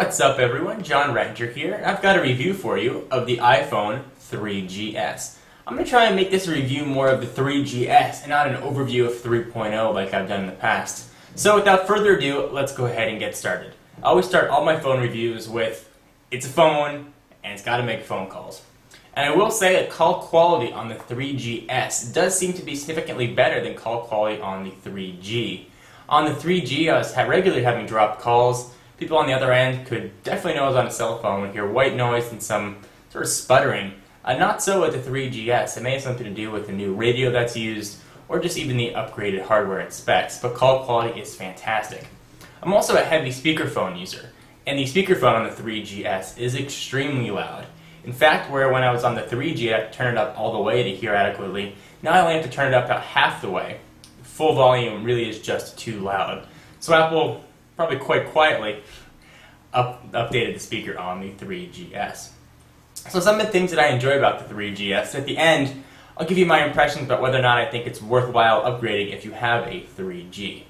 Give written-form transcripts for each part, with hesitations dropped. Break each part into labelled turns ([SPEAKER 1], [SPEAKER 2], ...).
[SPEAKER 1] What's up everyone, John Ranger here, and I've got a review for you of the iPhone 3GS. I'm going to try and make this review more of the 3GS and not an overview of 3.0 like I've done in the past. So without further ado, let's go ahead and get started. I always start all my phone reviews with, it's a phone and it's got to make phone calls. And I will say that call quality on the 3GS does seem to be significantly better than call quality on the 3G. On the 3G, I was regularly having dropped calls. People on the other end could definitely know I was on a cell phone and hear white noise and some sort of sputtering. Not so with the 3GS. It may have something to do with the new radio that's used or just even the upgraded hardware and specs, but call quality is fantastic. I'm also a heavy speakerphone user, and the speakerphone on the 3GS is extremely loud. In fact, where when I was on the 3G I had to turn it up all the way to hear adequately, now I only have to turn it up about half the way. Full volume really is just too loud. So Apple probably quite quietly updated the speaker on the 3GS. So some of the things that I enjoy about the 3GS, at the end I'll give you my impressions about whether or not I think it's worthwhile upgrading if you have a 3G.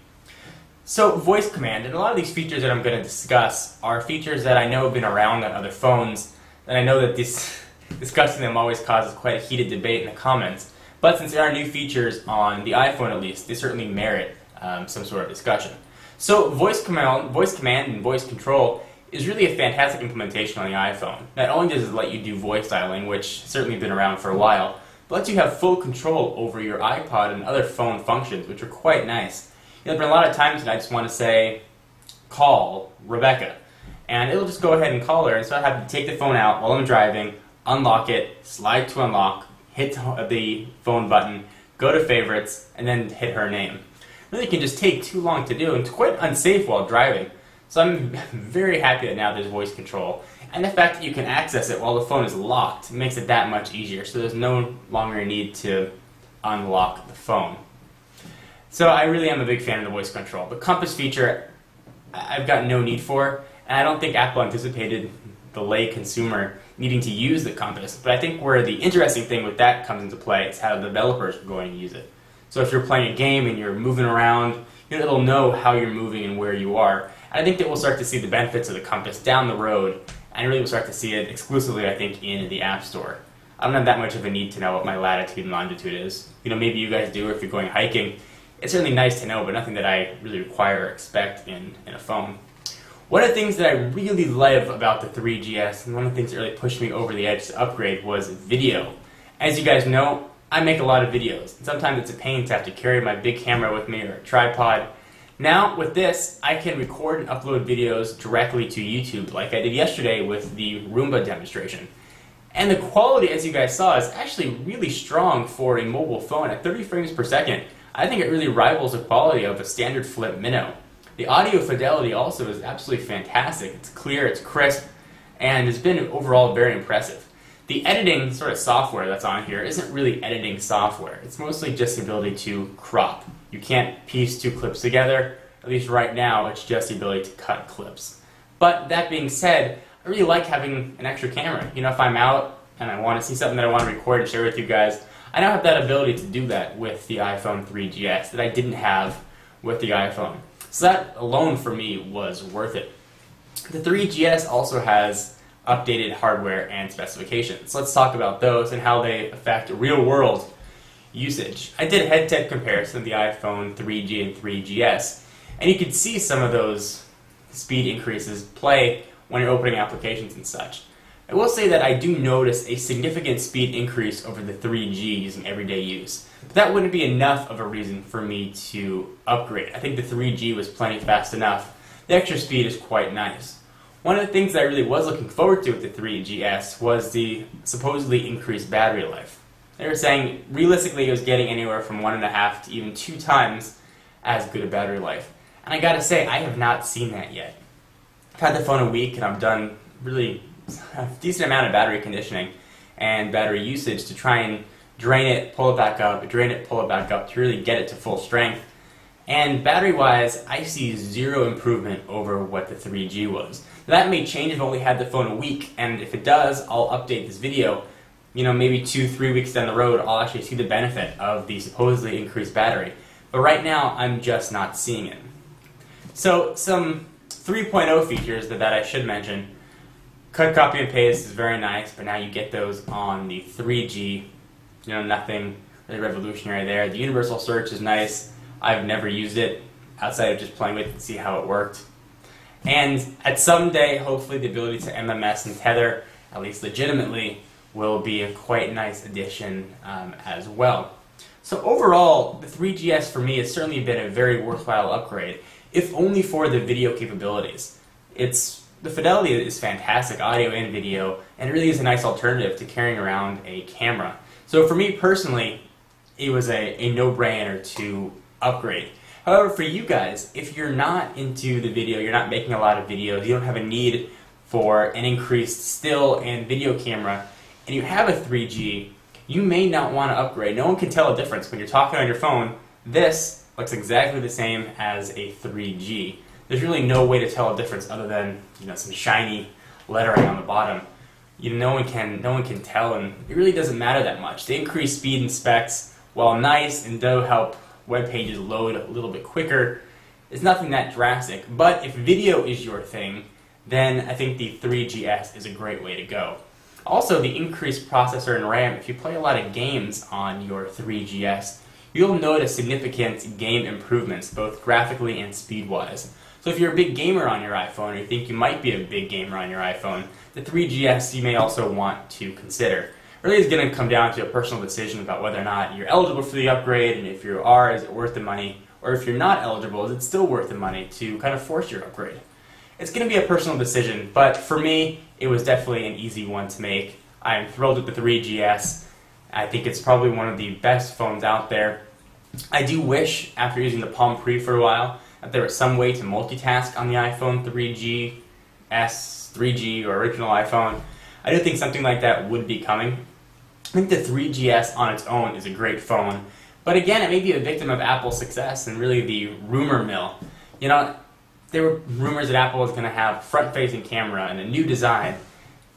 [SPEAKER 1] So voice command, and a lot of these features that I'm going to discuss are features that I know have been around on other phones, and I know that discussing them always causes quite a heated debate in the comments, but since there are new features on the iPhone at least, they certainly merit some sort of discussion. So voice command and voice control is really a fantastic implementation on the iPhone. Not only does it let you do voice dialing, which certainly has been around for a while, but lets you have full control over your iPod and other phone functions, which are quite nice. There have been a lot of times that I just want to say, call Rebecca, and it'll just go ahead and call her, and so I have to take the phone out while I'm driving, unlock it, slide to unlock, hit the phone button, go to favorites, and then hit her name. Really can just take too long to do, and it's quite unsafe while driving. So I'm very happy that now there's voice control. And the fact that you can access it while the phone is locked makes it that much easier, so there's no longer a need to unlock the phone. So I really am a big fan of the voice control. The compass feature, I've got no need for, and I don't think Apple anticipated the lay consumer needing to use the compass. But I think where the interesting thing with that comes into play is how the developers are going to use it. So if you're playing a game and you're moving around, it'll know how you're moving and where you are. And I think that we'll start to see the benefits of the compass down the road, and really we'll start to see it exclusively, I think, in the App Store. I don't have that much of a need to know what my latitude and longitude is. Maybe you guys do if you're going hiking. It's certainly nice to know, but nothing that I really require or expect in a phone. One of the things that I really love about the 3GS, and one of the things that really pushed me over the edge to upgrade, was video. As you guys know, I make a lot of videos, and sometimes it's a pain to have to carry my big camera with me or a tripod. Now, with this, I can record and upload videos directly to YouTube, like I did yesterday with the Roomba demonstration. And the quality, as you guys saw, is actually really strong for a mobile phone at 30 frames per second. I think it really rivals the quality of a standard flip minnow. The audio fidelity also is absolutely fantastic. It's clear, it's crisp, and it's been overall very impressive. The editing sort of software that's on here isn't really editing software. It's mostly just the ability to crop. You can't piece two clips together. At least right now, it's just the ability to cut clips. But that being said, I really like having an extra camera. If I'm out and I want to see something that I want to record and share with you guys, I now have that ability to do that with the iPhone 3GS that I didn't have with the iPhone. So that alone for me was worth it. The 3GS also has updated hardware and specifications. Let's talk about those and how they affect real-world usage. I did a head-to-head comparison of the iPhone 3G and 3GS, and you could see some of those speed increases play when you're opening applications and such. I will say that I do notice a significant speed increase over the 3G using everyday use. But that wouldn't be enough of a reason for me to upgrade. I think the 3G was plenty fast enough. The extra speed is quite nice. One of the things that I really was looking forward to with the 3GS was the supposedly increased battery life. They were saying realistically it was getting anywhere from 1.5 to even 2 times as good a battery life. And I gotta say, I have not seen that yet. I've had the phone a week and I've done really a decent amount of battery conditioning and battery usage to try and drain it, pull it back up, drain it, pull it back up to really get it to full strength. And battery-wise, I see zero improvement over what the 3G was. That may change if I only had the phone a week, and if it does, I'll update this video. Maybe 2-3 weeks down the road, I'll actually see the benefit of the supposedly increased battery. But right now, I'm just not seeing it. So some 3.0 features that I should mention. Cut, copy, and paste is very nice, but now you get those on the 3G. You know, nothing really revolutionary there. The universal search is nice. I've never used it outside of just playing with it to see how it worked. And at some day, hopefully the ability to MMS and tether, at least legitimately, will be a quite nice addition as well. So overall, the 3GS for me has certainly been a very worthwhile upgrade, if only for the video capabilities. The fidelity is fantastic, audio and video, and it really is a nice alternative to carrying around a camera. So for me personally, it was a no-brainer to upgrade. However, for you guys, if you're not into the video, you're not making a lot of videos, you don't have a need for an increased still and video camera, and you have a 3G, you may not want to upgrade. No one can tell a difference. When you're talking on your phone, this looks exactly the same as a 3G. There's really no way to tell a difference other than, you know, some shiny lettering on the bottom. No one can tell, and it really doesn't matter that much. The increased speed and specs, while nice and do help web pages load a little bit quicker, is nothing that drastic. But if video is your thing, then I think the 3GS is a great way to go. Also, the increased processor and RAM, if you play a lot of games on your 3GS, you'll notice significant game improvements, both graphically and speed-wise. So if you're a big gamer on your iPhone, or you think you might be a big gamer on your iPhone, the 3GS you may also want to consider. It really is going to come down to a personal decision about whether or not you're eligible for the upgrade, and if you are, is it worth the money? Or if you're not eligible, is it still worth the money to kind of force your upgrade? It's going to be a personal decision, but for me, it was definitely an easy one to make. I'm thrilled with the 3GS. I think it's probably one of the best phones out there. I do wish, after using the Palm Pre for a while, that there was some way to multitask on the iPhone 3GS, 3G, or original iPhone. I do think something like that would be coming. I think the 3GS on its own is a great phone, but again, it may be a victim of Apple's success and really the rumor mill. You know, there were rumors that Apple was going to have front-facing camera and a new design,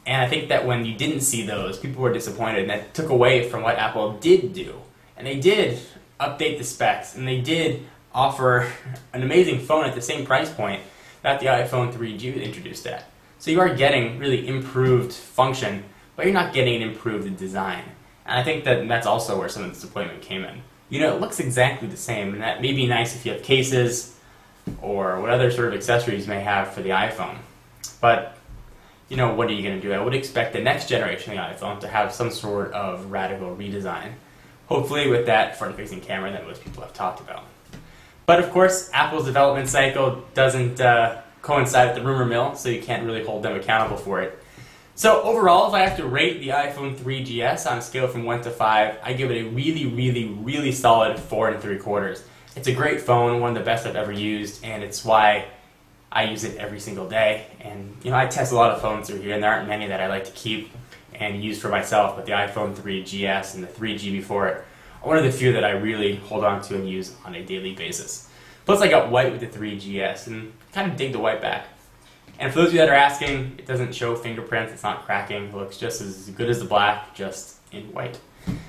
[SPEAKER 1] and I think that when you didn't see those, people were disappointed, and that took away from what Apple did do. And they did update the specs, and they did offer an amazing phone at the same price point that the iPhone 3G introduced at. So you are getting really improved function, but you're not getting an improved design. And I think that that's also where some of the disappointment came in. You know, it looks exactly the same, and that may be nice if you have cases or what other sort of accessories you may have for the iPhone. But, you know, what are you going to do? I would expect the next generation of the iPhone to have some sort of radical redesign. Hopefully with that front-facing camera that most people have talked about. But of course, Apple's development cycle doesn't coincide with the rumor mill, so you can't really hold them accountable for it. So overall, if I have to rate the iPhone 3GS on a scale from 1 to 5, I give it a really, really, really solid 4 3/4. It's a great phone, one of the best I've ever used, and it's why I use it every single day. And you know, I test a lot of phones through here, and there aren't many that I like to keep and use for myself, but the iPhone 3GS and the 3G before it are one of the few that I really hold on to and use on a daily basis. Plus I got white with the 3GS, and kind of dig the white back. And for those of you that are asking, it doesn't show fingerprints, it's not cracking, it looks just as good as the black, just in white.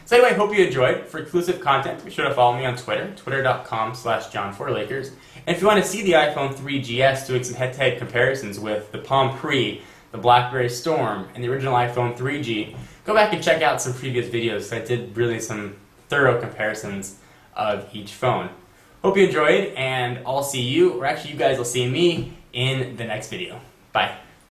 [SPEAKER 1] So anyway, hope you enjoyed. For exclusive content, be sure to follow me on Twitter, twitter.com/John4Lakers. And if you want to see the iPhone 3GS doing some head-to-head comparisons with the Palm Pre, the BlackBerry Storm, and the original iPhone 3G, go back and check out some previous videos. I did really some thorough comparisons of each phone. Hope you enjoyed, and I'll see you, or actually you guys will see me, in the next video. Bye.